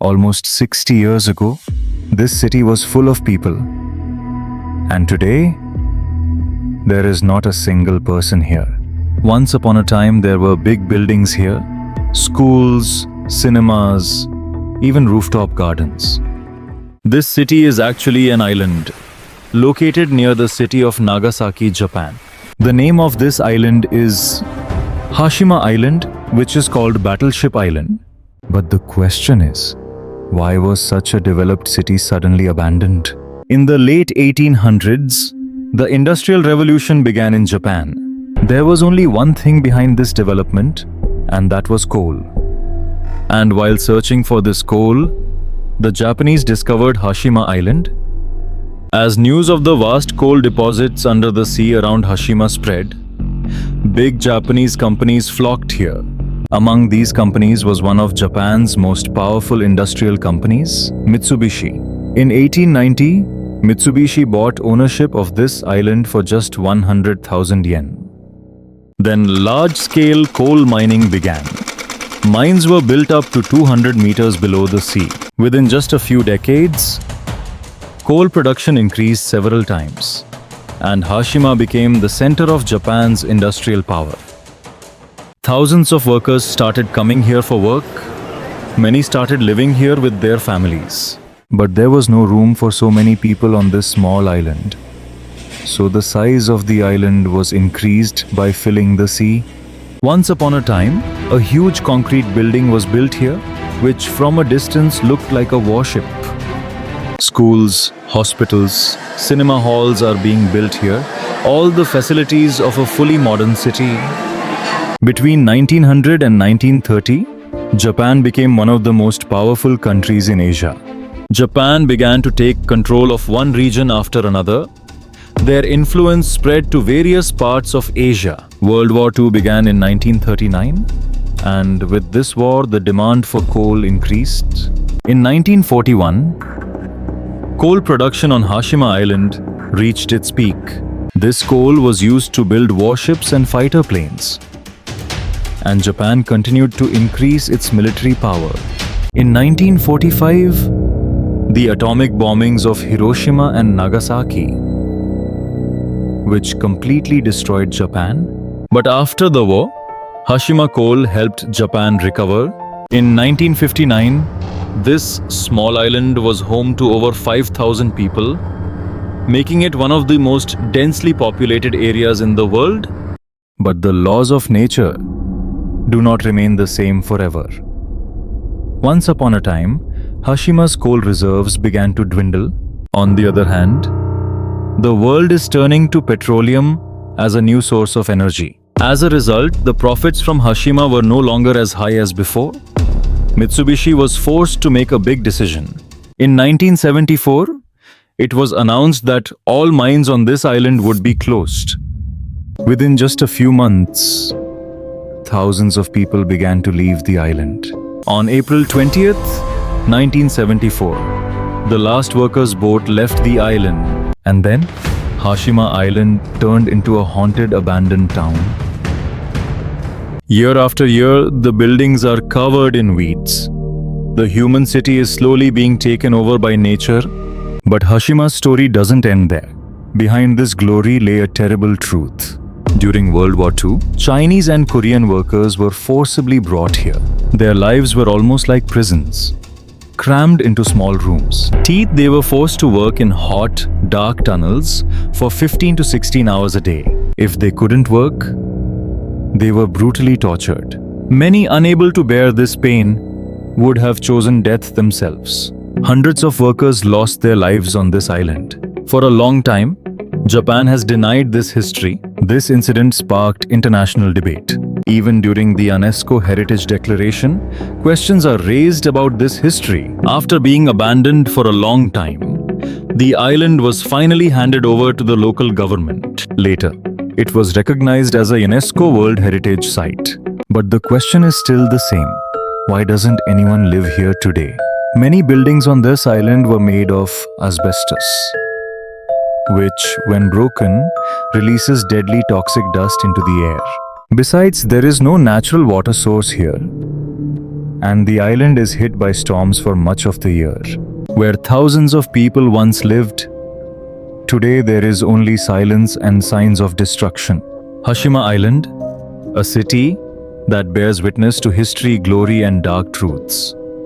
Almost 60 years ago, this city was full of people. And today, there is not a single person here. Once upon a time, there were big buildings here, schools, cinemas, even rooftop gardens. This city is actually an island, located near the city of Nagasaki, Japan. The name of this island is Hashima Island, which is called Battleship Island. But the question is, why was such a developed city suddenly abandoned? In the late 1800s, the Industrial Revolution began in Japan. There was only one thing behind this development, and that was coal. And while searching for this coal, the Japanese discovered Hashima Island. As news of the vast coal deposits under the sea around Hashima spread, big Japanese companies flocked here. Among these companies was one of Japan's most powerful industrial companies, Mitsubishi. In 1890, Mitsubishi bought ownership of this island for just 100,000 yen. Then large-scale coal mining began. Mines were built up to 200 meters below the sea. Within just a few decades, coal production increased several times, and Hashima became the center of Japan's industrial power. Thousands of workers started coming here for work. Many started living here with their families. But there was no room for so many people on this small island. So the size of the island was increased by filling the sea. Once upon a time, a huge concrete building was built here, which from a distance looked like a warship. Schools, hospitals, cinema halls are being built here, all the facilities of a fully modern city. Between 1900 and 1930, Japan became one of the most powerful countries in Asia. Japan began to take control of one region after another. Their influence spread to various parts of Asia. World War II began in 1939, and with this war, the demand for coal increased. In 1941, coal production on Hashima Island reached its peak. This coal was used to build warships and fighter planes. And Japan continued to increase its military power. In 1945, the atomic bombings of Hiroshima and Nagasaki, which completely destroyed Japan. But after the war, Hashima coal helped Japan recover. In 1959, this small island was home to over 5,000 people, making it one of the most densely populated areas in the world. But the laws of nature do not remain the same forever. Once upon a time, Hashima's coal reserves began to dwindle. On the other hand, the world is turning to petroleum as a new source of energy. As a result, the profits from Hashima were no longer as high as before. Mitsubishi was forced to make a big decision. In 1974, it was announced that all mines on this island would be closed. Within just a few months, thousands of people began to leave the island. On April 20th, 1974, the last workers' boat left the island. And then, Hashima Island turned into a haunted, abandoned town. Year after year, the buildings are covered in weeds. The human city is slowly being taken over by nature. But Hashima's story doesn't end there. Behind this glory lay a terrible truth. During World War II, Chinese and Korean workers were forcibly brought here. Their lives were almost like prisons, crammed into small rooms. They were forced to work in hot, dark tunnels for 15 to 16 hours a day. If they couldn't work, they were brutally tortured. Many, unable to bear this pain, would have chosen death themselves. Hundreds of workers lost their lives on this island. For a long time, Japan has denied this history. This incident sparked international debate. Even during the UNESCO Heritage Declaration, questions are raised about this history. After being abandoned for a long time, the island was finally handed over to the local government. Later, it was recognized as a UNESCO World Heritage Site. But the question is still the same. Why doesn't anyone live here today? Many buildings on this island were made of asbestos, which, when broken, releases deadly toxic dust into the air. Besides, there is no natural water source here, and the island is hit by storms for much of the year. Where thousands of people once lived, today there is only silence and signs of destruction. Hashima Island, a city that bears witness to history, glory, and dark truths.